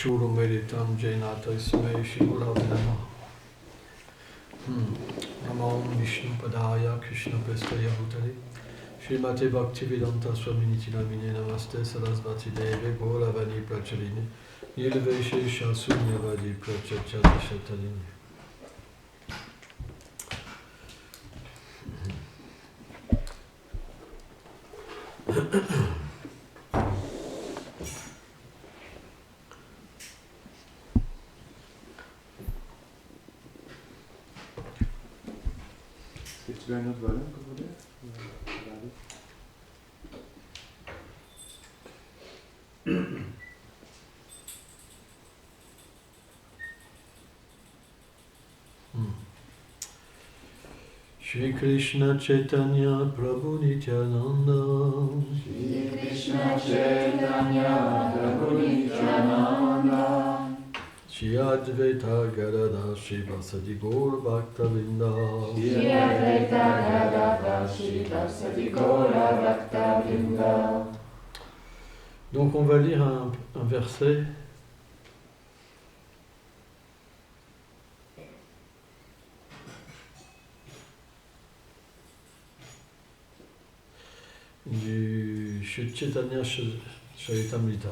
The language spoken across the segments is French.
Chakshurumeritam Jainatasmai Shigurabhinama Namo Vishnu Padaya Krishna Prestaya Bhutale Srimate Bhaktivedanta Swaminiti Namine Namaste Sarasvati Deve Gauravani Prachaline Nilveshe Shasunyavadi Prachachari Shataline. Est-ce que tu veux un autre volume pour vous dire? Shri Krishna Chaitanya Prabhu Nityananda Shri Krishna Chaitanya Prabhu Nityananda Shri Advaita Gadadhar Srivasadi Gaur Bhaktavinda Shri Advaita Gadadhar Srivasadi Gaur Bhaktavinda. Donc on va lire un verset du Shri Chaitanya Charitamrita.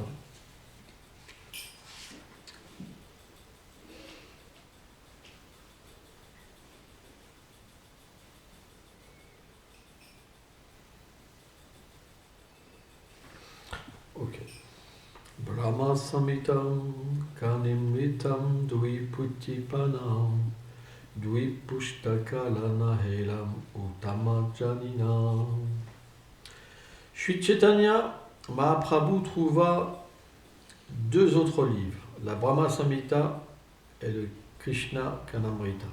Ok. Brahma Samitam Kanimritam Dviputipanam Dvipushtakalanam Helam Uttamajanina. Shri Chaitanya Mahaprabhu trouva deux autres livres, la Brahma Samhita et le Krishna Karnamrita.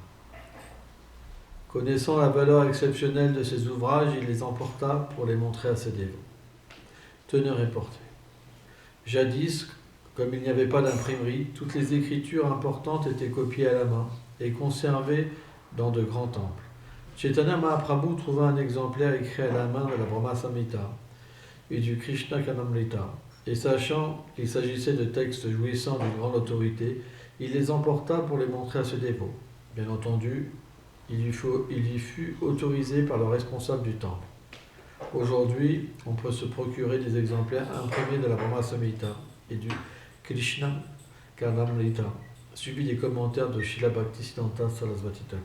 Connaissant la valeur exceptionnelle de ces ouvrages, il les emporta pour les montrer à ses dévots. Teneur est portée. Jadis, comme il n'y avait pas d'imprimerie, toutes les écritures importantes étaient copiées à la main et conservées dans de grands temples. Chaitanya Mahaprabhu trouva un exemplaire écrit à la main de la Brahma Samhita et du Krishna Karnamrita, et sachant qu'il s'agissait de textes jouissant d'une grande autorité, il les emporta pour les montrer à ses dévots. Bien entendu, il y fut autorisé par le responsable du temple. Aujourd'hui, on peut se procurer des exemplaires imprimés de la Brahma Samhita et du Krishna Karnamrita, suivis des commentaires de Srila Bhaktisiddhanta Sarasvati Thakur.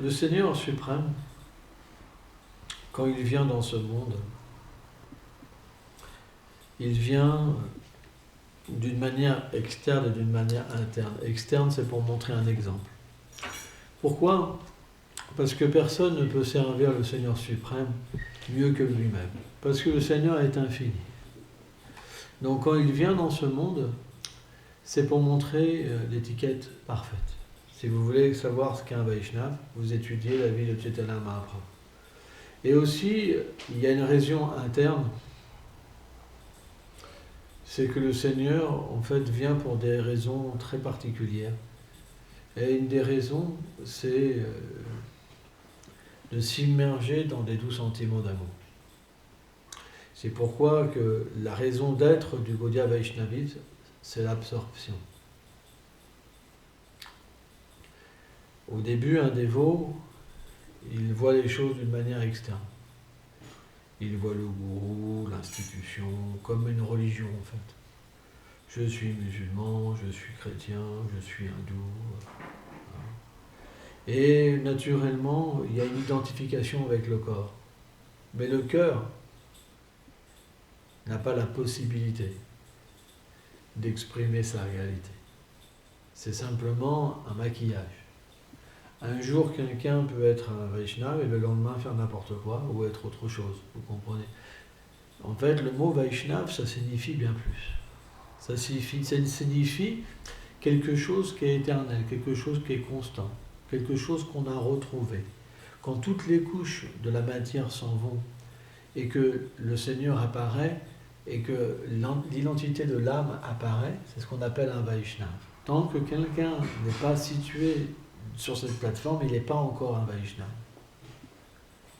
Le Seigneur suprême, quand il vient dans ce monde, il vient d'une manière externe et d'une manière interne. Externe, c'est pour montrer un exemple. Pourquoi ? Parce que personne ne peut servir le Seigneur suprême mieux que lui-même. Parce que le Seigneur est infini. Donc quand il vient dans ce monde, c'est pour montrer l'étiquette parfaite. Si vous voulez savoir ce qu'est un Vaishnava, vous étudiez la vie de Chaitanya Mahaprabhu. Et aussi, il y a une raison interne, c'est que le Seigneur, en fait, vient pour des raisons très particulières. Et une des raisons, c'est de s'immerger dans des doux sentiments d'amour. C'est pourquoi que la raison d'être du Gaudiya Vaishnavisme, c'est l'absorption. Au début, un dévot, il voit les choses d'une manière externe. Il voit le gourou, l'institution, comme une religion en fait. Je suis musulman, je suis chrétien, je suis hindou. Et naturellement, il y a une identification avec le corps. Mais le cœur n'a pas la possibilité d'exprimer sa réalité. C'est simplement un maquillage. Un jour, quelqu'un peut être un Vaishnava et le lendemain faire n'importe quoi ou être autre chose, vous comprenez. En fait, le mot Vaishnava, ça signifie bien plus. Ça signifie quelque chose qui est éternel, quelque chose qui est constant, quelque chose qu'on a retrouvé. Quand toutes les couches de la matière s'en vont et que le Seigneur apparaît et que l'identité de l'âme apparaît, c'est ce qu'on appelle un Vaishnava. Tant que quelqu'un n'est pas situé sur cette plateforme, il n'est pas encore un Vaishnava.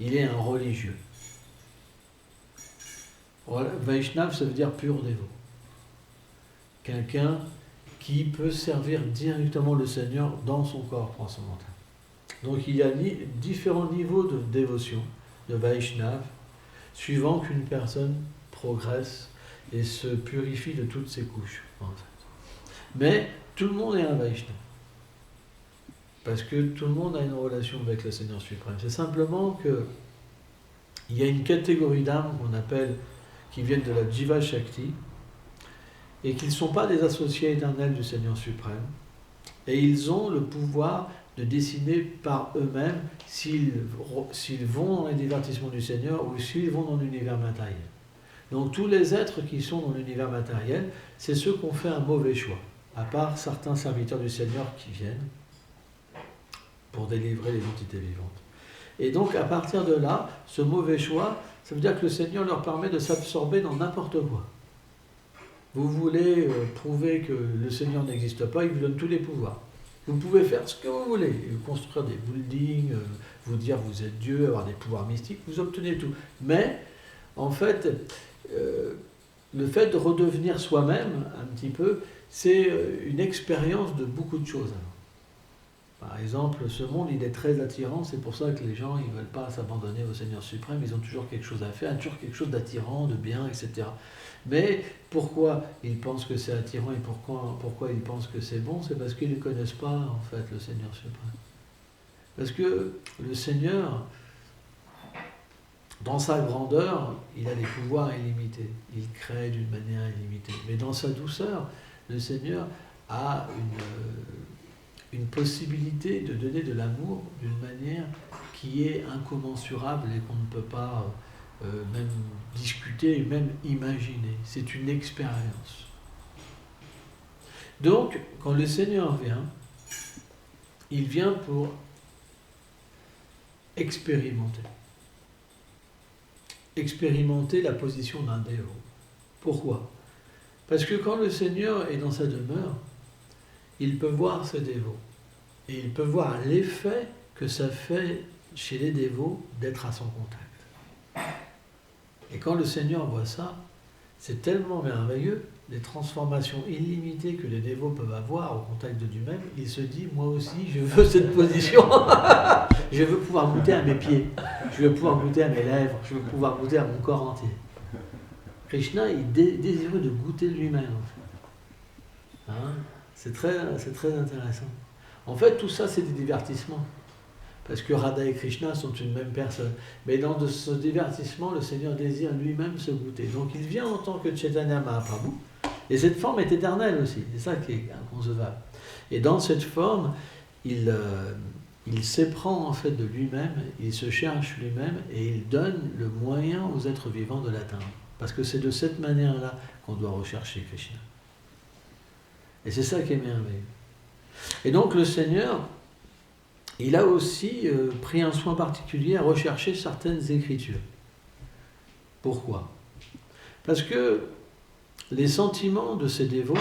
il est un religieux. Vaishnav, ça veut dire pur dévot. Quelqu'un qui peut servir directement le Seigneur dans son corps transcendantal. Donc il y a différents niveaux de dévotion, de Vaishnav, suivant qu'une personne progresse et se purifie de toutes ses couches. En fait. Mais tout le monde est un Vaishnav. Parce que tout le monde a une relation avec le Seigneur suprême. C'est simplement qu'il y a une catégorie d'âmes qu'on appelle, qui viennent de la Jiva Shakti, et qui ne sont pas des associés éternels du Seigneur suprême, et ils ont le pouvoir de décider par eux-mêmes s'ils vont dans les divertissements du Seigneur ou s'ils vont dans l'univers matériel. Donc tous les êtres qui sont dans l'univers matériel, c'est ceux qui ont fait un mauvais choix, à part certains serviteurs du Seigneur qui viennent pour délivrer les entités vivantes. Et donc à partir de là, ce mauvais choix, ça veut dire que le Seigneur leur permet de s'absorber dans n'importe quoi. Vous voulez prouver que le Seigneur n'existe pas, il vous donne tous les pouvoirs. Vous pouvez faire ce que vous voulez, construire des buildings, vous dire vous êtes Dieu, avoir des pouvoirs mystiques, vous obtenez tout. Mais, en fait, le fait de redevenir soi-même, un petit peu, c'est une expérience de beaucoup de choses. Par exemple, ce monde, il est très attirant, c'est pour ça que les gens, ils ne veulent pas s'abandonner au Seigneur suprême, ils ont toujours quelque chose à faire, toujours quelque chose d'attirant, de bien, etc. Mais pourquoi ils pensent que c'est attirant et pourquoi ils pensent que c'est bon? C'est parce qu'ils ne connaissent pas, en fait, le Seigneur suprême. Parce que le Seigneur, dans sa grandeur, il a des pouvoirs illimités. Il crée d'une manière illimitée. Mais dans sa douceur, le Seigneur a une possibilité de donner de l'amour d'une manière qui est incommensurable et qu'on ne peut pas même discuter, même imaginer. C'est une expérience. Donc, quand le Seigneur vient, il vient pour expérimenter. Expérimenter la position d'un dévot. Pourquoi? Parce que quand le Seigneur est dans sa demeure, il peut voir ses dévots. Et il peut voir l'effet que ça fait chez les dévots d'être à son contact. Et quand le Seigneur voit ça, c'est tellement merveilleux, les transformations illimitées que les dévots peuvent avoir au contact de lui-même, il se dit, moi aussi, je veux cette position. Je veux pouvoir goûter à mes pieds, je veux pouvoir goûter à mes lèvres, je veux pouvoir goûter à mon corps entier. Krishna, il désirait de goûter lui-même, en fait. Hein? C'est très intéressant. En fait, tout ça, c'est des divertissements. Parce que Radha et Krishna sont une même personne. Mais dans ce divertissement, le Seigneur désire lui-même se goûter. Donc il vient en tant que Chaitanya Mahaprabhu. Et cette forme est éternelle aussi. C'est ça qui est inconcevable. Et dans cette forme, il s'éprend en fait de lui-même, il se cherche lui-même et il donne le moyen aux êtres vivants de l'atteindre. Parce que c'est de cette manière-là qu'on doit rechercher Krishna. Et c'est ça qui est merveilleux. Et donc le Seigneur, il a aussi pris un soin particulier à rechercher certaines écritures. Pourquoi? Parce que les sentiments de ces dévots,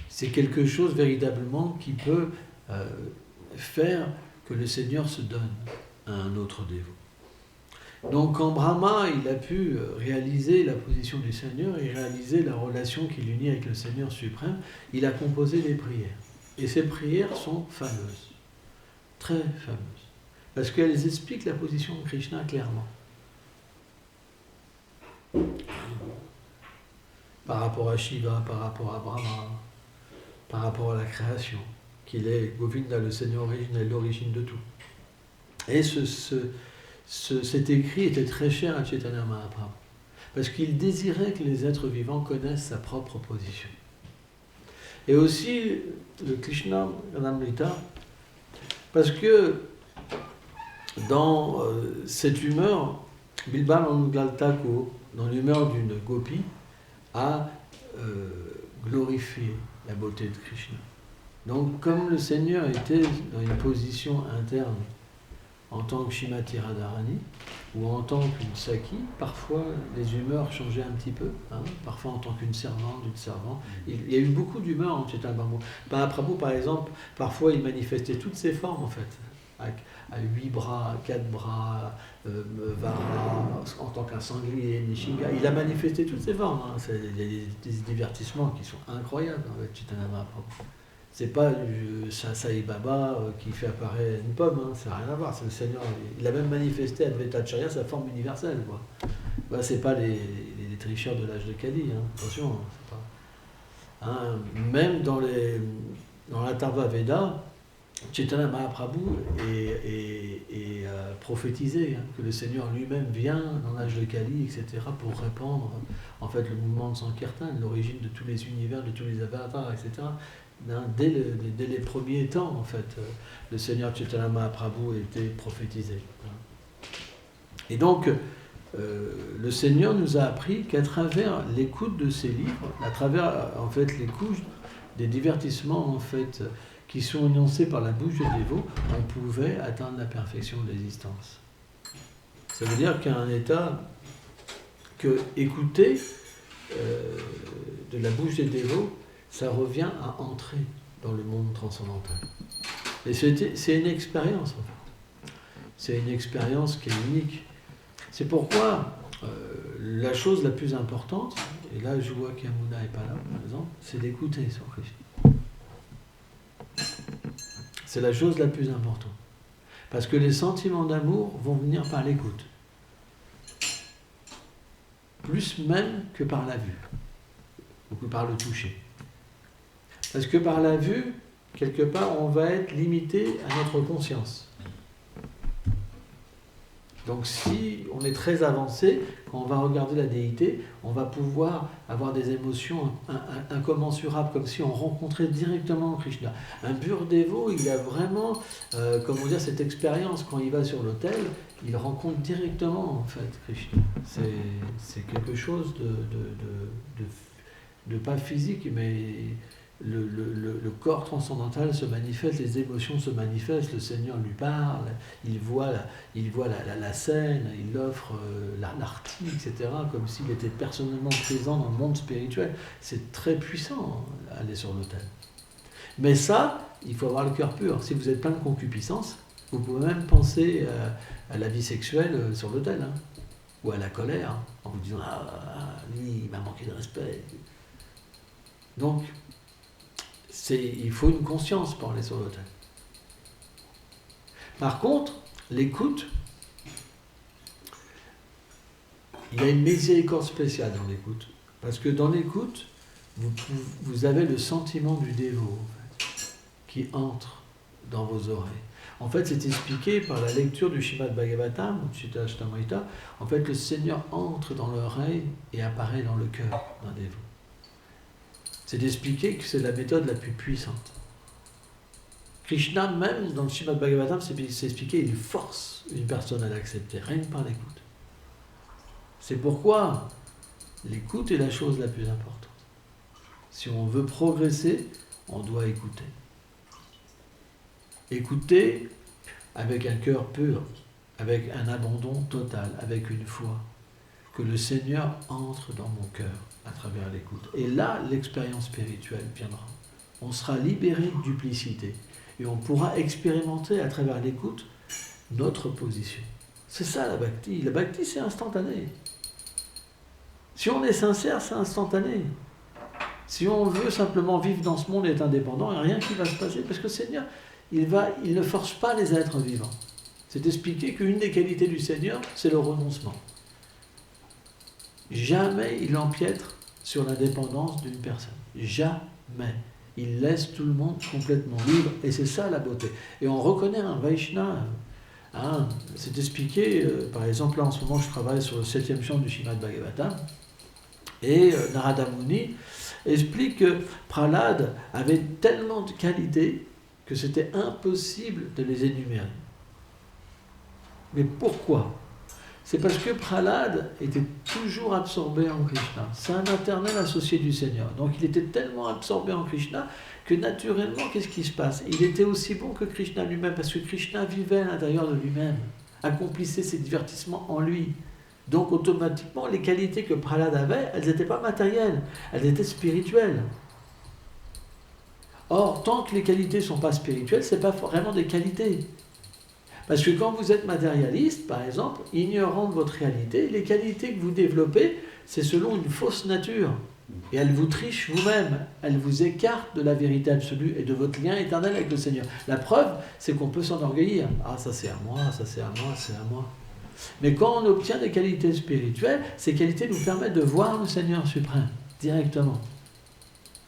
c'est quelque chose véritablement qui peut faire que le Seigneur se donne à un autre dévot. Donc quand Brahma il a pu réaliser la position du Seigneur et réaliser la relation qui l'unit avec le Seigneur suprême, il a composé des prières. Et ces prières sont fameuses, très fameuses, parce qu'elles expliquent la position de Krishna clairement. Par rapport à Shiva, par rapport à Brahma, par rapport à la création, qu'il est Govinda, le Seigneur originel, l'origine de tout. Et cet écrit était très cher à Chaitanya Mahaprabhu, parce qu'il désirait que les êtres vivants connaissent sa propre position. Et aussi le Krishna Amrita, parce que dans cette humeur, Bilbam Mangal Thakur, dans l'humeur d'une gopi, a glorifié la beauté de Krishna. Donc comme le Seigneur était dans une position interne, en tant que Shrimati Radharani ou en tant qu'une Saki, parfois les humeurs changeaient un petit peu, hein, parfois en tant qu'une servante, d'une servante. Il y a eu beaucoup d'humeurs en Chaitanya Mahaprabhu. Mahaprabhu, par exemple, parfois il manifestait toutes ses formes en fait, à 8 bras, 4 bras, Vara, en tant qu'un sanglier, Nishinga. Il a manifesté toutes ses formes. Hein. Il y a des divertissements qui sont incroyables avec Chaitanya Mahaprabhu. C'est pas Sai Baba qui fait apparaître une pomme, hein, ça n'a rien à voir, c'est le Seigneur. Il a même manifesté Advaitacharya sa forme universelle. Quoi. Bah, c'est pas les tricheurs de l'âge de Kali, hein, attention. C'est pas... hein, même dans l'Atharva Veda, Chaitanya Mahaprabhu est prophétisé, hein, que le Seigneur lui-même vient dans l'âge de Kali, etc., pour répandre en fait, le mouvement de Sankirtan, l'origine de tous les univers, de tous les avatars, etc. Dès les premiers temps, en fait, le Seigneur Chaitanya Mahaprabhu était prophétisé. Et donc, le Seigneur nous a appris qu'à travers l'écoute de ces livres, à travers en fait l'écoute des divertissements en fait qui sont énoncés par la bouche de dévot, on pouvait atteindre la perfection de l'existence. Ça veut dire qu'il y a un état que écouter de la bouche des dévots, ça revient à entrer dans le monde transcendantal. Et c'est une expérience, en fait. C'est une expérience qui est unique. C'est pourquoi la chose la plus importante, et là je vois qu'Yamuna n'est pas là, par exemple, c'est d'écouter sur Krishna. C'est la chose la plus importante. Parce que les sentiments d'amour vont venir par l'écoute. Plus même que par la vue, ou que par le toucher. Parce que par la vue, quelque part, on va être limité à notre conscience. Donc si on est très avancé, quand on va regarder la déité, on va pouvoir avoir des émotions incommensurables, comme si on rencontrait directement Krishna. Un pur dévot, il a vraiment, cette expérience. Quand il va sur l'autel, il rencontre directement, en fait, Krishna. C'est quelque chose de pas physique, mais le corps transcendantal se manifeste, les émotions se manifestent, le Seigneur lui parle, il voit la scène, il offre l'arti, etc., comme s'il était personnellement présent dans le monde spirituel. C'est très puissant, aller sur l'autel. Mais ça, il faut avoir le cœur pur. Si vous êtes plein de concupiscence, vous pouvez même penser à la vie sexuelle sur l'autel, hein, ou à la colère, en vous disant « Ah, lui, il m'a manqué de respect ». Donc, il faut une conscience pour aller sur l'autel. Par contre, l'écoute, il y a une miséricorde spéciale dans l'écoute. Parce que dans l'écoute, vous avez le sentiment du dévot, en fait, qui entre dans vos oreilles. En fait, c'est expliqué par la lecture du Śrīmad Bhagavatam, ou Chitta Ashtamrita. En fait, le Seigneur entre dans l'oreille et apparaît dans le cœur d'un dévot. C'est d'expliquer que c'est la méthode la plus puissante. Krishna, même dans le Śrīmad Bhagavatam, c'est expliqué, il force une personne à l'accepter, rien que par l'écoute. C'est pourquoi l'écoute est la chose la plus importante. Si on veut progresser, on doit écouter. Écouter avec un cœur pur, avec un abandon total, avec une foi. Que le Seigneur entre dans mon cœur à travers l'écoute. Et là, l'expérience spirituelle viendra. On sera libéré de duplicité et on pourra expérimenter à travers l'écoute notre position. C'est ça la bhakti. La bhakti, c'est instantané. Si on est sincère, c'est instantané. Si on veut simplement vivre dans ce monde et être indépendant, il n'y a rien qui va se passer parce que le Seigneur, il ne force pas les êtres vivants. C'est expliqué qu'une des qualités du Seigneur, c'est le renoncement. Jamais il empiètre sur l'indépendance d'une personne. Jamais. Il laisse tout le monde complètement libre. Et c'est ça la beauté. Et on reconnaît un Vaishnava. Hein, c'est expliqué, par exemple, là en ce moment je travaille sur le 7e chant du Śrīmad Bhagavatam. Et Narada Muni explique que Prahlad avait tellement de qualités que c'était impossible de les énumérer. Mais pourquoi ? C'est parce que Prahlad était toujours absorbé en Krishna. C'est un éternel associé du Seigneur. Donc il était tellement absorbé en Krishna que naturellement, qu'est-ce qui se passe? Il était aussi bon que Krishna lui-même, parce que Krishna vivait à l'intérieur de lui-même, accomplissait ses divertissements en lui. Donc automatiquement, les qualités que Prahlad avait, elles n'étaient pas matérielles, elles étaient spirituelles. Or, tant que les qualités ne sont pas spirituelles, ce n'est pas vraiment des qualités. Parce que quand vous êtes matérialiste, par exemple, ignorant de votre réalité, les qualités que vous développez, c'est selon une fausse nature. Et elle vous triche vous-même, elle vous écarte de la vérité absolue et de votre lien éternel avec le Seigneur. La preuve, c'est qu'on peut s'enorgueillir. Ah, ça c'est à moi, ça c'est à moi, c'est à moi. Mais quand on obtient des qualités spirituelles, ces qualités nous permettent de voir le Seigneur suprême directement,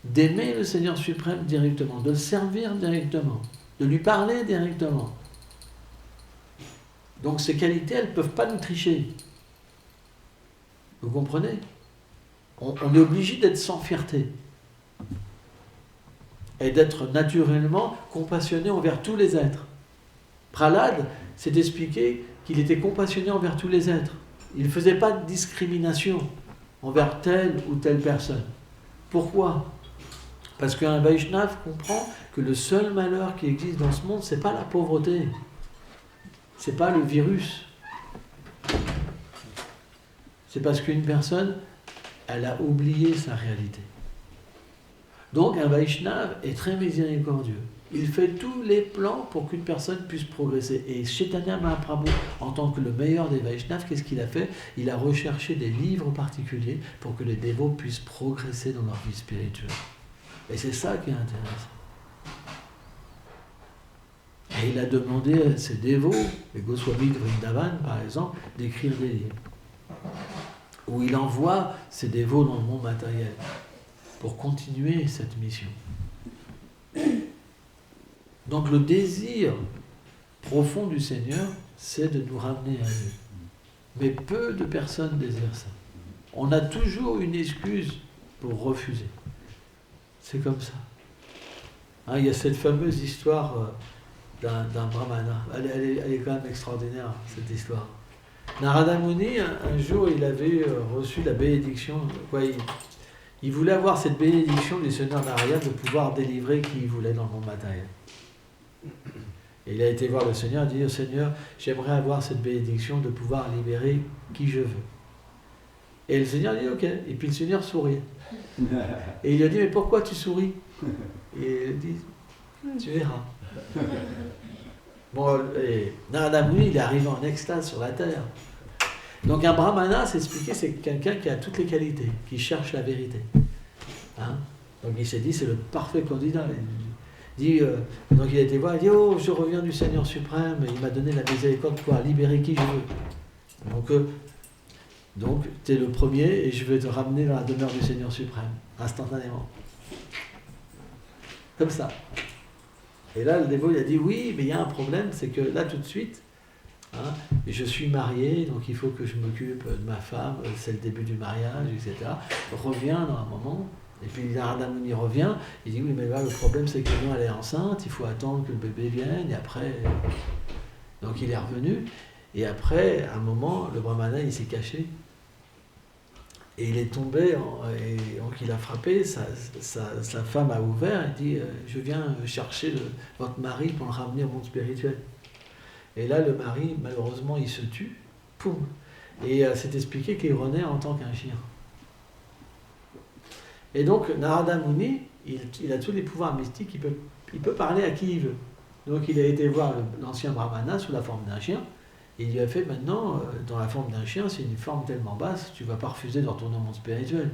d'aimer le Seigneur suprême directement, de le servir directement, de lui parler directement. Donc ces qualités, elles ne peuvent pas nous tricher. Vous comprenez ? On est obligé d'être sans fierté et d'être naturellement compassionné envers tous les êtres. Prahlad s'est expliqué qu'il était compassionné envers tous les êtres. Il ne faisait pas de discrimination envers telle ou telle personne. Pourquoi ? Parce qu'un Vaishnava comprend que le seul malheur qui existe dans ce monde, ce n'est pas la pauvreté. Ce n'est pas le virus. C'est parce qu'une personne, elle a oublié sa réalité. Donc un Vaishnava est très miséricordieux. Il fait tous les plans pour qu'une personne puisse progresser. Et Chaitanya Mahaprabhu, en tant que le meilleur des Vaishnavas, qu'est-ce qu'il a fait? Il a recherché des livres particuliers pour que les dévots puissent progresser dans leur vie spirituelle. Et c'est ça qui est intéressant. Et il a demandé à ses dévots, les Goswamis de Vrindavan par exemple, d'écrire des livres, où il envoie ses dévots dans le monde matériel pour continuer cette mission. Donc le désir profond du Seigneur, c'est de nous ramener à lui. Mais peu de personnes désirent ça. On a toujours une excuse pour refuser. C'est comme ça. Hein, il y a cette fameuse histoire d'un brahmana. Elle est quand même extraordinaire, cette histoire. Narada Muni, un jour, il avait reçu la bénédiction. Il voulait avoir cette bénédiction du Seigneur Narayana de pouvoir délivrer qui il voulait dans le monde matériel. Et il a été voir le Seigneur et dit: Seigneur, j'aimerais avoir cette bénédiction de pouvoir libérer qui je veux. Et le Seigneur dit: ok. Et puis le Seigneur sourit. Et il lui a dit: mais pourquoi tu souris? Et il dit: tu verras. Bon, et Narada Muni, il est arrivé en extase sur la terre. Donc un brahmana, c'est expliqué, c'est quelqu'un qui a toutes les qualités, qui cherche la vérité. Hein? Donc il s'est dit: c'est le parfait candidat. Donc il a été voir, il dit: oh, je reviens du Seigneur suprême, il m'a donné la miséricorde de pouvoir libérer qui je veux. Donc tu es le premier et je vais te ramener dans la demeure du Seigneur suprême, instantanément. Comme ça. Et là, le dévot, il a dit: oui, mais il y a un problème, c'est que là, tout de suite, hein, je suis marié, donc il faut que je m'occupe de ma femme, c'est le début du mariage, etc. Reviens dans un moment. Et puis Narada Muni revient, il dit: oui, mais là, le problème, c'est que non, elle est enceinte, il faut attendre que le bébé vienne, et après... Donc il est revenu, et après, à un moment, le brahmana, il s'est caché. Et il est tombé, et donc il a frappé, sa femme a ouvert, et dit: je viens chercher votre mari pour le ramener au monde spirituel. Et là, le mari, malheureusement, il se tue, poum. Et c'est expliqué qu'il renaît en tant qu'un chien. Et donc, Narada Muni, il a tous les pouvoirs mystiques, il peut parler à qui il veut. Donc il a été voir l'ancien brahmana sous la forme d'un chien, et il lui a fait: maintenant, dans la forme d'un chien, c'est une forme tellement basse, tu ne vas pas refuser de retourner au monde spirituel.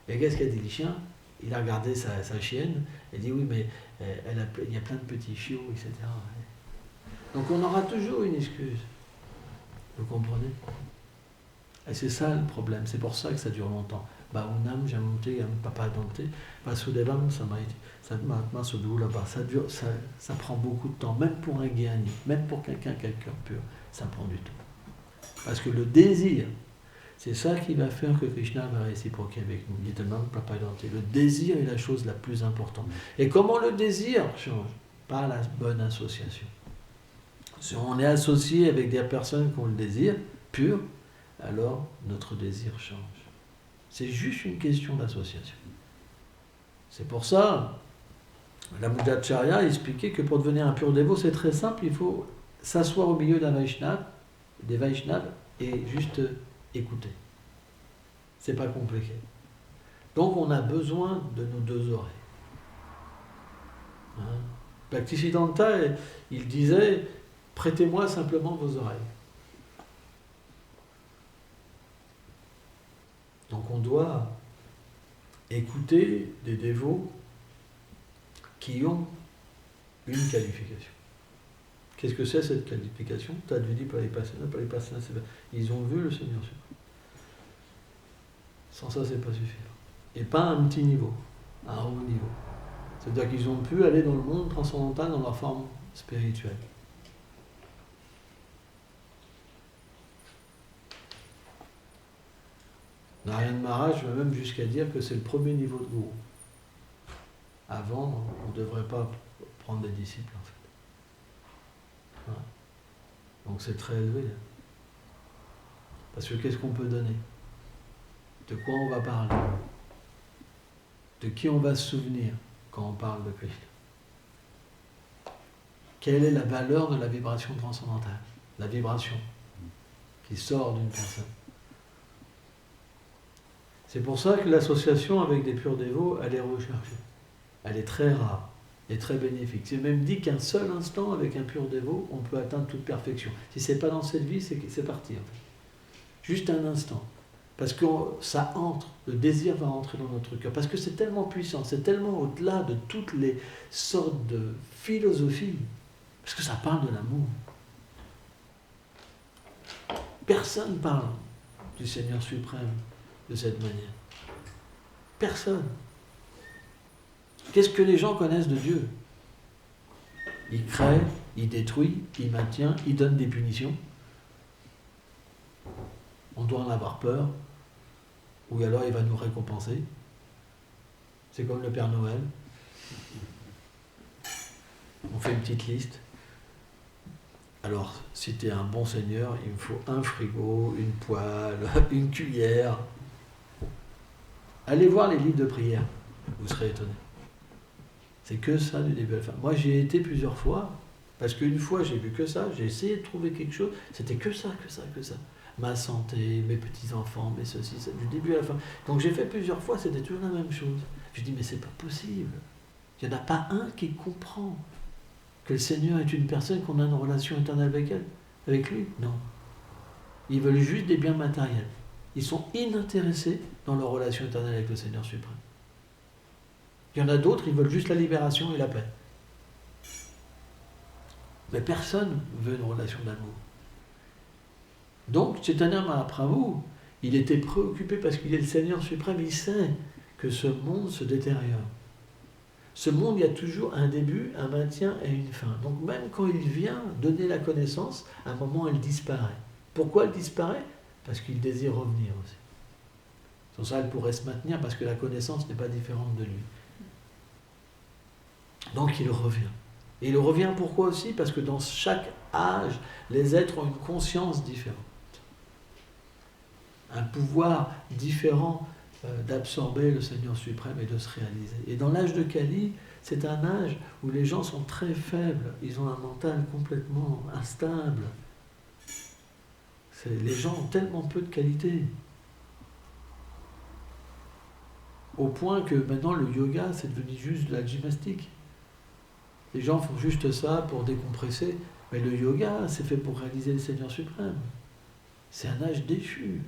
Et qu'est-ce qu'a dit le chien? Il a regardé sa chienne, et dit: oui, mais il y a plein de petits chiots, etc. Donc on aura toujours une excuse. Vous comprenez? Et c'est ça le problème, c'est pour ça que ça dure longtemps. Baunam, Jamonte, Papa Dante, Vasudevam, Samaiti, Satmatma, Sodhu, là-bas. Ça prend beaucoup de temps, même pour un Gyani, même pour quelqu'un qui a le cœur pur, ça prend du temps. Parce que le désir, c'est ça qui va faire que Krishna va réciproquer avec nous. Il dit tellement Papa Dante. Le désir est la chose la plus importante. Et comment le désir change? Par la bonne association. Si on est associé avec des personnes qui ont le désir, pur, alors notre désir change. C'est juste une question d'association. C'est pour ça, la Madhvacharya expliquait que pour devenir un pur dévot, c'est très simple, il faut s'asseoir au milieu d'un Vaishnava, des Vaishnavas, et juste écouter. C'est pas compliqué. Donc on a besoin de nos deux oreilles. Hein? Bhaktisiddhanta, il disait, prêtez-moi simplement vos oreilles. Donc on doit écouter des dévots qui ont une qualification. Qu'est-ce que c'est cette qualification? Tadvidi Paripasana, ils ont vu le Seigneur suprême. Sans ça, c'est pas suffisant. Et pas à un petit niveau, à un haut niveau. C'est-à-dire qu'ils ont pu aller dans le monde transcendantal dans leur forme spirituelle. Narayana Maharaj va même jusqu'à dire que c'est le premier niveau de gourou. Avant, on ne devrait pas prendre des disciples, en fait. Voilà. Donc c'est très élevé. Parce que qu'est-ce qu'on peut donner? De quoi on va parler? De qui on va se souvenir quand on parle de Krishna? Quelle est la valeur de la vibration transcendantale? La vibration qui sort d'une personne. C'est pour ça que l'association avec des purs dévots, elle est recherchée. Elle est très rare et très bénéfique. C'est même dit qu'un seul instant avec un pur dévot, on peut atteindre toute perfection. Si ce n'est pas dans cette vie, c'est parti. En fait. Juste un instant. Parce que ça entre, le désir va entrer dans notre cœur. Parce que c'est tellement puissant, c'est tellement au-delà de toutes les sortes de philosophies. Parce que ça parle de l'amour. Personne parle du Seigneur suprême de cette manière. Personne. Qu'est-ce que les gens connaissent de Dieu? Il crée, il détruit, il maintient, il donne des punitions. On doit en avoir peur. Ou alors il va nous récompenser. C'est comme le Père Noël. On fait une petite liste. Alors, si tu es un bon seigneur, il me faut un frigo, une poêle, une cuillère. Allez voir les livres de prière, vous serez étonnés. C'est que ça du début à la fin. Moi, j'y ai été plusieurs fois, parce qu'une fois, j'ai vu que ça, j'ai essayé de trouver quelque chose, c'était que ça. Ma santé, mes petits-enfants, mes ceci, ça, du début à la fin. Donc j'ai fait plusieurs fois, c'était toujours la même chose. Je dis, mais c'est pas possible. Il n'y en a pas un qui comprend que le Seigneur est une personne, qu'on a une relation éternelle avec lui. Non. Ils veulent juste des biens matériels. Ils sont inintéressés dans leur relation éternelle avec le Seigneur suprême. Il y en a d'autres, ils veulent juste la libération et la paix. Mais personne veut une relation d'amour. Donc, Chaitanya Mahaprabhu, il était préoccupé parce qu'il est le Seigneur suprême, il sait que ce monde se détériore. Ce monde, il y a toujours un début, un maintien et une fin. Donc même quand il vient donner la connaissance, à un moment, elle disparaît. Pourquoi elle disparaît? Parce qu'il désire revenir aussi. Sans ça, elle pourrait se maintenir parce que la connaissance n'est pas différente de lui. Donc il revient. Et il revient pourquoi aussi? Parce que dans chaque âge, les êtres ont une conscience différente. Un pouvoir différent d'absorber le Seigneur suprême et de se réaliser. Et dans l'âge de Kali, c'est un âge où les gens sont très faibles, ils ont un mental complètement instable. Les gens ont tellement peu de qualité. Au point que maintenant le yoga, c'est devenu juste de la gymnastique. Les gens font juste ça pour décompresser, mais le yoga, c'est fait pour réaliser le Seigneur suprême. C'est un âge déchu,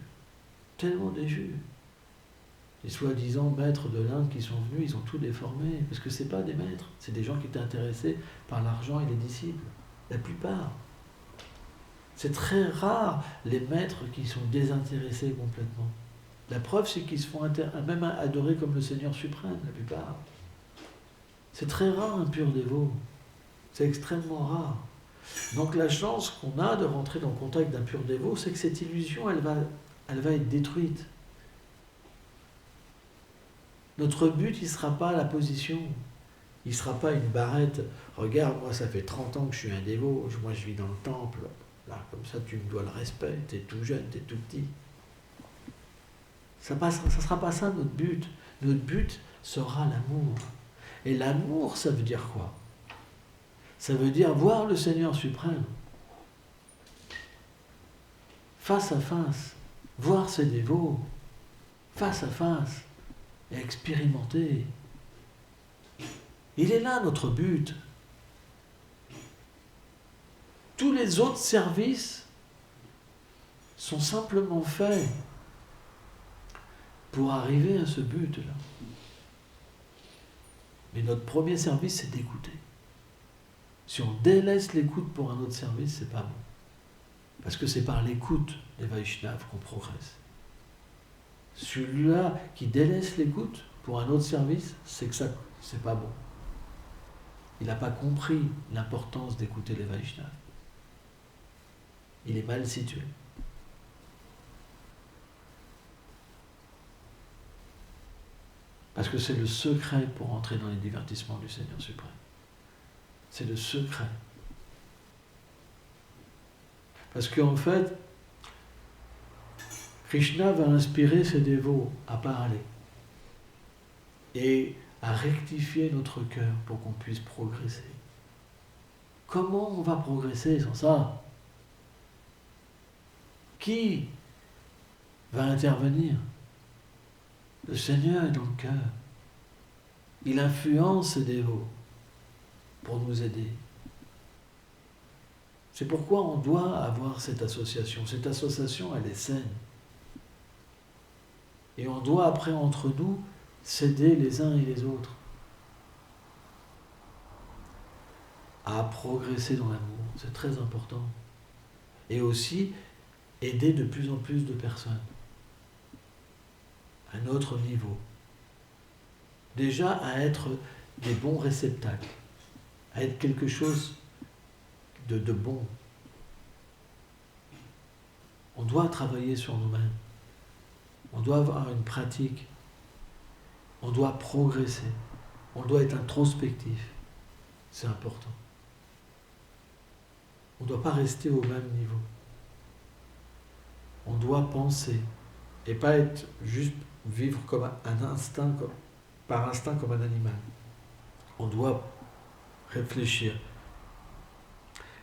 tellement déchu. Les soi-disant maîtres de l'Inde qui sont venus, ils ont tout déformé, parce que ce n'est pas des maîtres, c'est des gens qui étaient intéressés par l'argent et les disciples, la plupart. C'est très rare les maîtres qui sont désintéressés complètement. La preuve, c'est qu'ils se font même adorer comme le Seigneur suprême, la plupart. C'est très rare un pur dévot, c'est extrêmement rare. Donc la chance qu'on a de rentrer dans le contact d'un pur dévot, c'est que cette illusion, elle va être détruite. Notre but, il ne sera pas la position, il ne sera pas une barrette. Regarde, moi ça fait 30 ans que je suis un dévot, moi je vis dans le temple, Là, comme ça, tu me dois le respect, tu es tout jeune, tu es tout petit. Ça ne sera pas ça notre but. Notre but sera l'amour. Et l'amour, ça veut dire quoi? Ça veut dire voir le Seigneur suprême face à face, voir ses dévots face à face et expérimenter. Il est là notre but. Tous les autres services sont simplement faits pour arriver à ce but-là. Mais notre premier service, c'est d'écouter. Si on délaisse l'écoute pour un autre service, c'est pas bon. Parce que c'est par l'écoute des Vaishnavas qu'on progresse. Celui-là qui délaisse l'écoute pour un autre service, c'est que ça, c'est pas bon. Il n'a pas compris l'importance d'écouter les Vaishnavas. Il est mal situé. Parce que c'est le secret pour entrer dans les divertissements du Seigneur suprême. C'est le secret. Parce qu'en fait, Krishna va inspirer ses dévots à parler et à rectifier notre cœur pour qu'on puisse progresser. Comment on va progresser sans ça? Qui va intervenir? Le Seigneur est dans le cœur. Il influence ses dévots pour nous aider. C'est pourquoi on doit avoir cette association. Cette association, elle est saine. Et on doit après, entre nous, s'aider les uns et les autres à progresser dans l'amour. C'est très important. Et aussi, aider de plus en plus de personnes à notre niveau. Déjà, à être des bons réceptacles, à être quelque chose de bon. On doit travailler sur nous-mêmes. On doit avoir une pratique. On doit progresser. On doit être introspectif. C'est important. On ne doit pas rester au même niveau. On doit penser et pas être juste vivre comme un instinct, par instinct comme un animal. On doit réfléchir.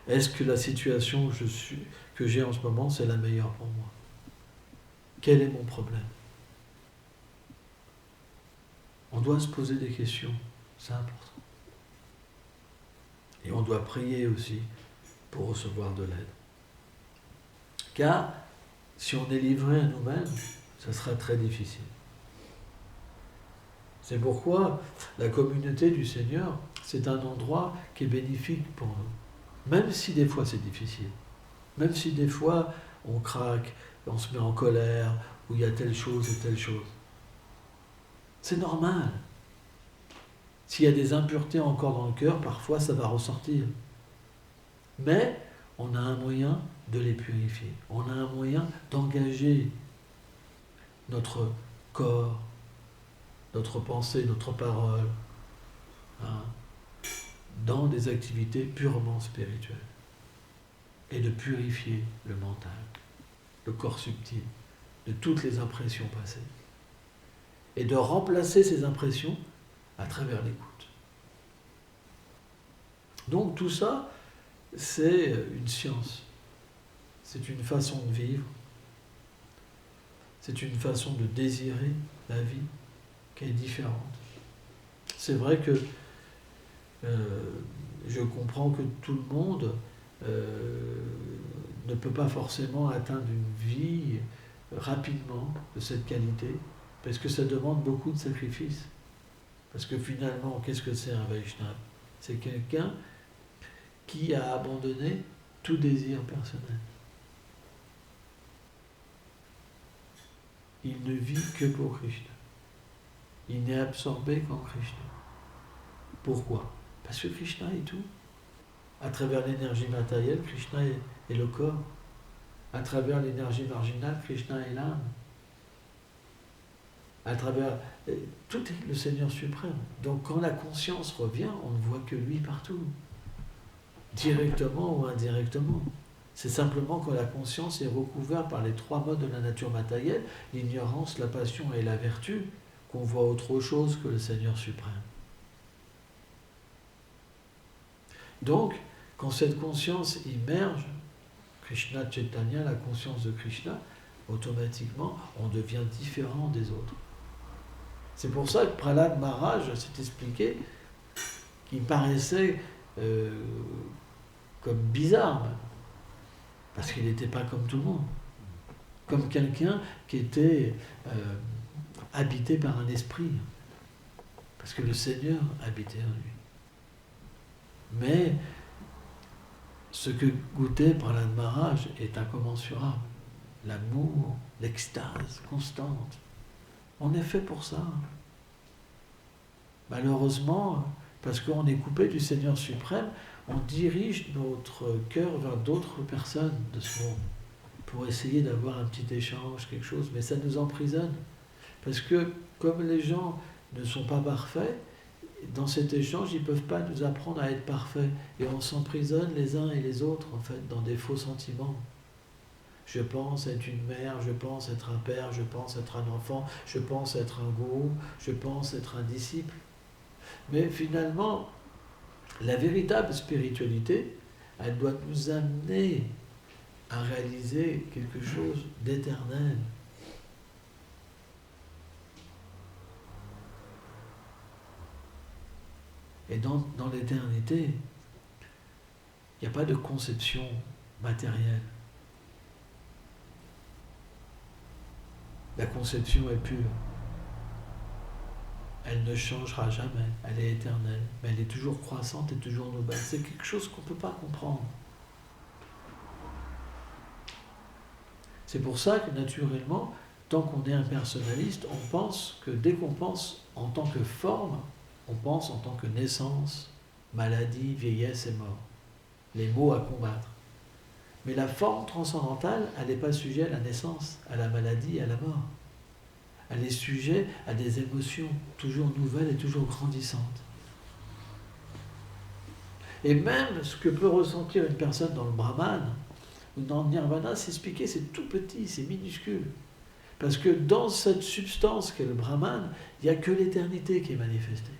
Est-ce que la situation que j'ai en ce moment, c'est la meilleure pour moi? Quel est mon problème? On doit se poser des questions, c'est important. Et on doit prier aussi pour recevoir de l'aide. Car si on est livré à nous-mêmes, ça sera très difficile. C'est pourquoi la communauté du Seigneur, c'est un endroit qui est bénéfique pour nous. Même si des fois c'est difficile. Même si des fois on craque, on se met en colère, ou il y a telle chose et telle chose. C'est normal. S'il y a des impuretés encore dans le cœur, parfois ça va ressortir. Mais on a un moyen de les purifier. On a un moyen d'engager notre corps, notre pensée, notre parole, dans des activités purement spirituelles. Et de purifier le mental, le corps subtil, de toutes les impressions passées. Et de remplacer ces impressions à travers l'écoute. Donc tout ça, c'est une science. C'est une façon de vivre. C'est une façon de désirer la vie qui est différente. C'est vrai que je comprends que tout le monde ne peut pas forcément atteindre une vie rapidement de cette qualité, parce que ça demande beaucoup de sacrifices. Parce que finalement, qu'est-ce que c'est un Vaishnava? C'est quelqu'un qui a abandonné tout désir personnel. Il ne vit que pour Krishna. Il n'est absorbé qu'en Krishna. Pourquoi? Parce que Krishna est tout. À travers l'énergie matérielle, Krishna est le corps. À travers l'énergie marginale, Krishna est l'âme. À travers... Tout est le Seigneur suprême. Donc quand la conscience revient, on ne voit que lui partout. Directement ou indirectement. C'est simplement que la conscience est recouverte par les trois modes de la nature matérielle, l'ignorance, la passion et la vertu, qu'on voit autre chose que le Seigneur suprême. Donc, quand cette conscience immerge Krishna Chaitanya, la conscience de Krishna, automatiquement, on devient différent des autres. C'est pour ça que Prahlad Maharaj s'est expliqué qu'il paraissait comme bizarre, même, parce qu'il n'était pas comme tout le monde, comme quelqu'un qui était habité par un esprit, parce que le Seigneur habitait en lui. Mais ce que goûtait Prahlad Maharaj est incommensurable. L'amour, l'extase constante. On est fait pour ça. Malheureusement, parce qu'on est coupé du Seigneur suprême, on dirige notre cœur vers d'autres personnes de ce monde pour essayer d'avoir un petit échange, quelque chose, mais ça nous emprisonne. Parce que comme les gens ne sont pas parfaits, dans cet échange, ils ne peuvent pas nous apprendre à être parfaits. Et on s'emprisonne les uns et les autres, en fait, dans des faux sentiments. Je pense être une mère, je pense être un père, je pense être un enfant, je pense être un gourou, je pense être un disciple. Mais finalement, la véritable spiritualité, elle doit nous amener à réaliser quelque chose d'éternel. Et dans l'éternité, il n'y a pas de conception matérielle. La conception est pure. Elle ne changera jamais. Elle est éternelle. Mais elle est toujours croissante et toujours nouvelle. C'est quelque chose qu'on ne peut pas comprendre. C'est pour ça que naturellement, tant qu'on est impersonnaliste, on pense que dès qu'on pense en tant que forme, on pense en tant que naissance, maladie, vieillesse et mort. Les mots à combattre. Mais la forme transcendantale, elle n'est pas sujette à la naissance, à la maladie et à la mort. Elle est sujette à des émotions toujours nouvelles et toujours grandissantes. Et même ce que peut ressentir une personne dans le Brahman ou dans le Nirvana, c'est expliqué, c'est tout petit, c'est minuscule. Parce que dans cette substance qu'est le Brahman, il n'y a que l'éternité qui est manifestée.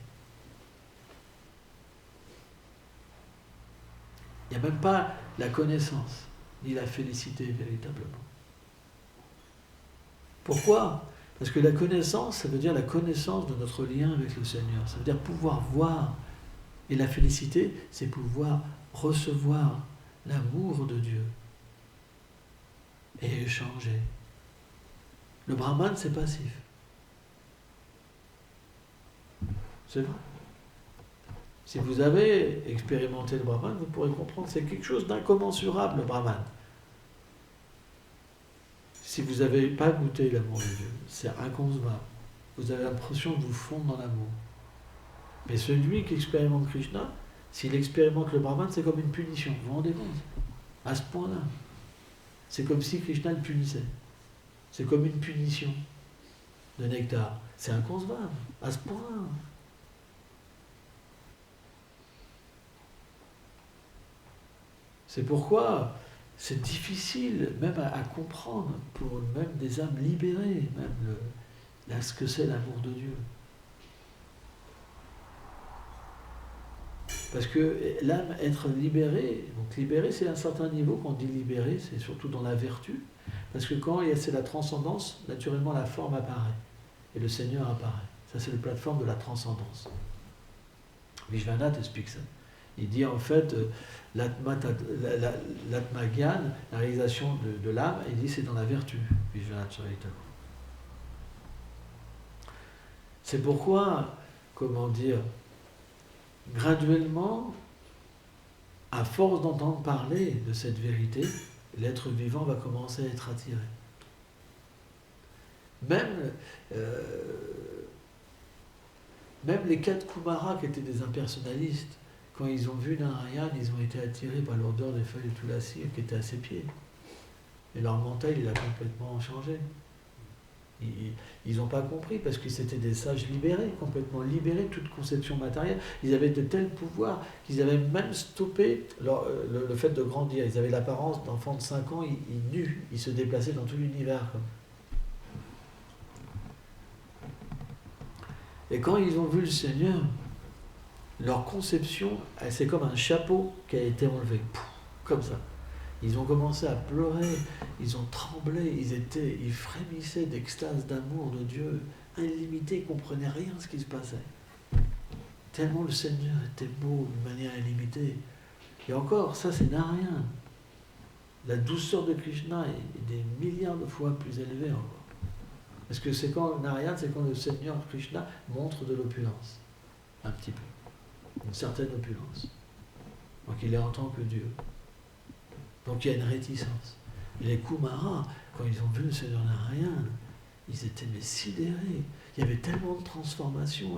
Il n'y a même pas la connaissance, ni la félicité véritablement. Pourquoi ? Parce que la connaissance, ça veut dire la connaissance de notre lien avec le Seigneur. Ça veut dire pouvoir voir. Et la félicité, c'est pouvoir recevoir l'amour de Dieu et échanger. Le Brahman, c'est passif. C'est vrai. Si vous avez expérimenté le Brahman, vous pourrez comprendre que c'est quelque chose d'incommensurable, le Brahman. Si vous n'avez pas goûté l'amour de Dieu, c'est inconcevable. Vous avez l'impression de vous fondre dans l'amour. Mais celui qui expérimente Krishna, s'il expérimente le Brahman, c'est comme une punition. Vous vous rendez compte ? À ce point-là. C'est comme si Krishna le punissait. C'est comme une punition de nectar. C'est inconcevable. À ce point-là. C'est pourquoi c'est difficile même à comprendre pour même des âmes libérées, même ce que c'est l'amour de Dieu. Parce que l'âme, être libérée, donc libérée c'est à un certain niveau, quand on dit libérée, c'est surtout dans la vertu, parce que quand c'est la transcendance, naturellement la forme apparaît, et le Seigneur apparaît. Ça c'est la plateforme de la transcendance. Vishwanath explique ça. Il dit en fait, l'Atma-Gyan, la réalisation de l'âme, il dit c'est dans la vertu. C'est pourquoi, comment dire, graduellement, à force d'entendre parler de cette vérité, l'être vivant va commencer à être attiré. Même les 4 Kumaras qui étaient des impersonnalistes, quand ils ont vu Narayan, ils ont été attirés par l'odeur des feuilles de Tulasi qui étaient à ses pieds. Et leur mental, il a complètement changé. Ils n'ont pas compris parce que c'était des sages libérés, complètement libérés de toute conception matérielle. Ils avaient de tels pouvoirs qu'ils avaient même stoppé le fait de grandir. Ils avaient l'apparence d'enfants de 5 ans, ils nus, ils se déplaçaient dans tout l'univers. Et quand ils ont vu le Seigneur, leur conception, c'est comme un chapeau qui a été enlevé, comme ça. Ils ont commencé à pleurer, ils ont tremblé, ils frémissaient d'extase, d'amour de Dieu, illimité, ils ne comprenaient rien de ce qui se passait. Tellement le Seigneur était beau d'une manière illimitée. Et encore, ça c'est rien. La douceur de Krishna est des milliards de fois plus élevée encore. Parce que c'est quand Narayana, c'est quand le Seigneur Krishna montre de l'opulence. Un petit peu. Une certaine opulence. Donc il est en tant que Dieu. Donc il y a une réticence. Et les Kumaras, quand ils ont vu le Seigneur Narayana, ils étaient sidérés. Il y avait tellement de transformations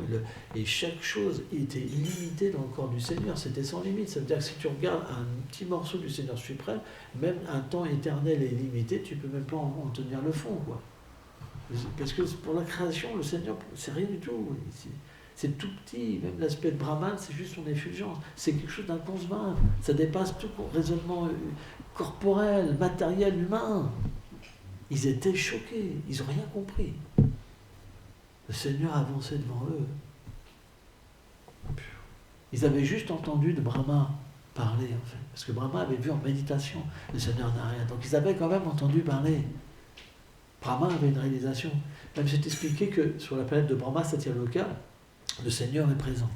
et chaque chose était illimitée dans le corps du Seigneur. C'était sans limite. Ça veut dire que si tu regardes un petit morceau du Seigneur suprême, même un temps éternel et illimité, tu ne peux même pas en tenir le fond, quoi. Parce que pour la création, le Seigneur, c'est rien du tout. C'est tout petit, même l'aspect de Brahman, c'est juste son effulgence. C'est quelque chose d'inconcevable. Ça dépasse tout raisonnement corporel, matériel, humain. Ils étaient choqués, ils n'ont rien compris. Le Seigneur avançait devant eux. Ils avaient juste entendu de Brahma parler, en fait. Parce que Brahma avait vu en méditation le Seigneur Narayana. Donc ils avaient quand même entendu parler. Brahma avait une réalisation. Même c'est expliqué que sur la planète de Brahma, Satyaloka, le Seigneur est présent.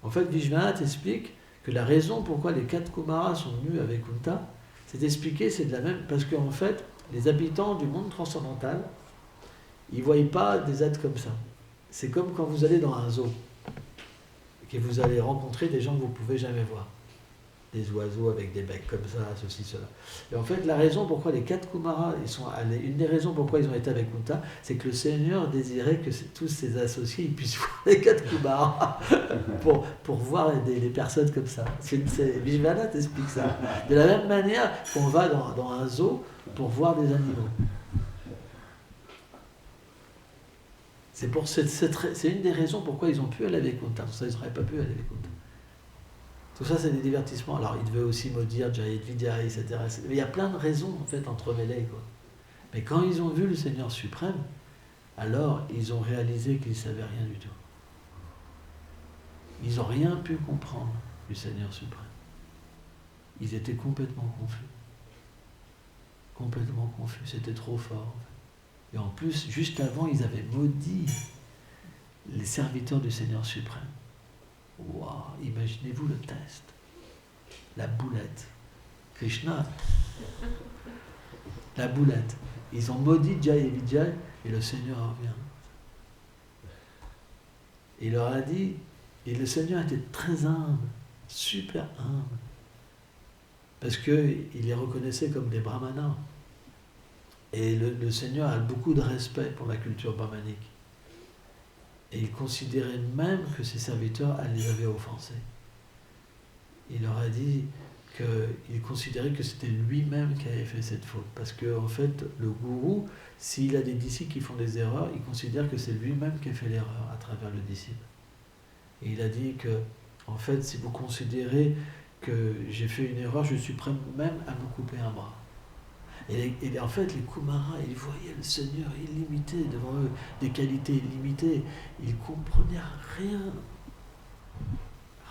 En fait, Vishwanath explique que la raison pourquoi les 4 Kumaras sont venus avec Kunta, c'est expliqué, c'est de la même, parce qu'en fait, les habitants du monde transcendantal, ils ne voient pas des êtres comme ça. C'est comme quand vous allez dans un zoo, et que vous allez rencontrer des gens que vous ne pouvez jamais voir. Des oiseaux avec des becs comme ça, ceci, cela. Et en fait, la raison pourquoi les 4 Kumaras, une des raisons pourquoi ils ont été avec Kunta, c'est que le Seigneur désirait que tous ses associés ils puissent voir les 4 Kumaras pour voir des personnes comme ça. Vishwanath explique ça. De la même manière qu'on va dans un zoo pour voir des animaux. C'est une des raisons pourquoi ils ont pu aller avec Kunta. Tout ça, ils n'auraient pas pu aller avec Kunta. Tout ça, c'est des divertissements. Alors, il devait aussi maudire Jayet Vidya, etc. Mais il y a plein de raisons, en fait, entremêlées, quoi. Mais quand ils ont vu le Seigneur suprême, alors, ils ont réalisé qu'ils ne savaient rien du tout. Ils n'ont rien pu comprendre du Seigneur suprême. Ils étaient complètement confus. Complètement confus. C'était trop fort, en fait. Et en plus, juste avant, ils avaient maudit les serviteurs du Seigneur suprême. Waouh, imaginez-vous le test. La boulette. Krishna. La boulette. Ils ont maudit Jai et Vijay et le Seigneur revient. Il leur a dit, et le Seigneur était très humble, super humble, parce qu'il les reconnaissait comme des brahmanas. Et le Seigneur a beaucoup de respect pour la culture brahmanique. Et il considérait même que ses serviteurs les avaient offensés. Il leur a dit qu'il considérait que c'était lui-même qui avait fait cette faute. Parce que, en fait, le gourou, s'il a des disciples qui font des erreurs, il considère que c'est lui-même qui a fait l'erreur à travers le disciple. Et il a dit que, en fait, si vous considérez que j'ai fait une erreur, je suis prêt même à me couper un bras. Et en fait, les Kumaras, ils voyaient le Seigneur illimité devant eux, des qualités illimitées. Ils ne comprenaient rien.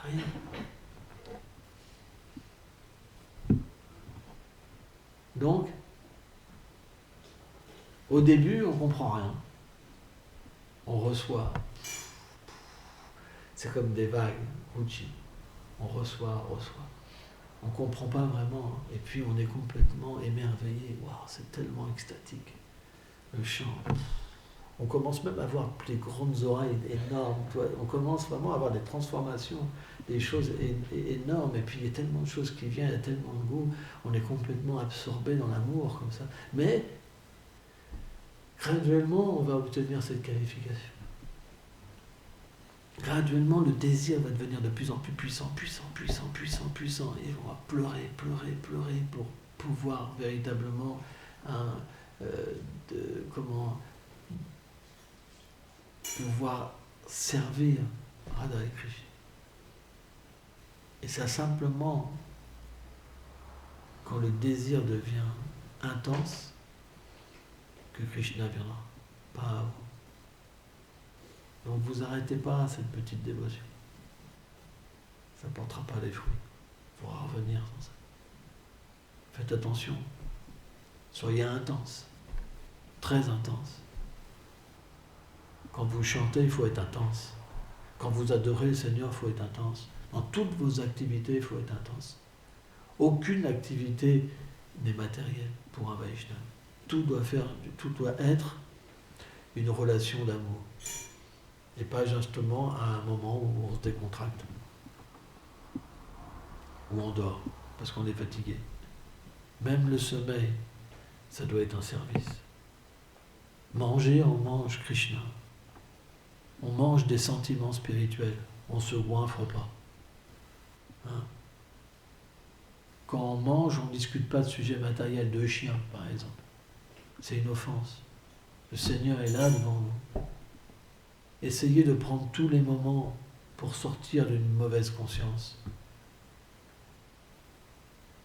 Rien. Donc, au début, on ne comprend rien. On reçoit. C'est comme des vagues, Ruchi. On reçoit. On ne comprend pas vraiment, et puis on est complètement émerveillé. Waouh, c'est tellement extatique. Le chant. On commence même à avoir des grandes oreilles énormes. On commence vraiment à avoir des transformations, des choses énormes. Et puis il y a tellement de choses qui viennent, il y a tellement de goût. On est complètement absorbé dans l'amour comme ça. Mais graduellement, on va obtenir cette qualification. Graduellement, le désir va devenir de plus en plus puissant. Et on va pleurer pour pouvoir véritablement pouvoir servir Radha et Krishna. Et c'est simplement quand le désir devient intense que Krishna viendra, pas avant. Donc vous arrêtez pas à cette petite dévotion. Ça ne portera pas les fruits. Il faudra revenir sans ça. Faites attention. Soyez intense. Très intense. Quand vous chantez, il faut être intense. Quand vous adorez le Seigneur, il faut être intense. Dans toutes vos activités, il faut être intense. Aucune activité n'est matérielle pour un Vaishnava. Tout doit être une relation d'amour. Et pas justement à un moment où on se décontracte. Où on dort, parce qu'on est fatigué. Même le sommeil, ça doit être un service. Manger, on mange Krishna. On mange des sentiments spirituels. On ne se goinfre pas. Hein? Quand on mange, on ne discute pas de sujets matériels, de chiens, par exemple. C'est une offense. Le Seigneur est là devant vous. Essayez de prendre tous les moments pour sortir d'une mauvaise conscience.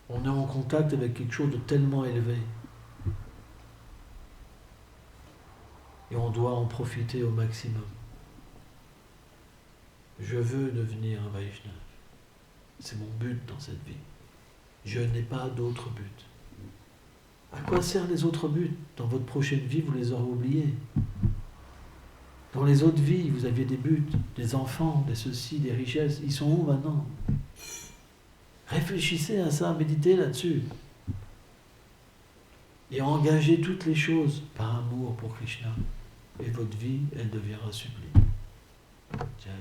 On est en contact avec quelque chose de tellement élevé. Et on doit en profiter au maximum. Je veux devenir un Vaishnava. C'est mon but dans cette vie. Je n'ai pas d'autre but. À quoi servent les autres buts? Dans votre prochaine vie, vous les aurez oubliés. Dans les autres vies, vous aviez des buts, des enfants, des ceci, des richesses. Ils sont où maintenant? Réfléchissez à ça, méditez là-dessus. Et engagez toutes les choses par amour pour Krishna. Et votre vie, elle deviendra sublime. Jai.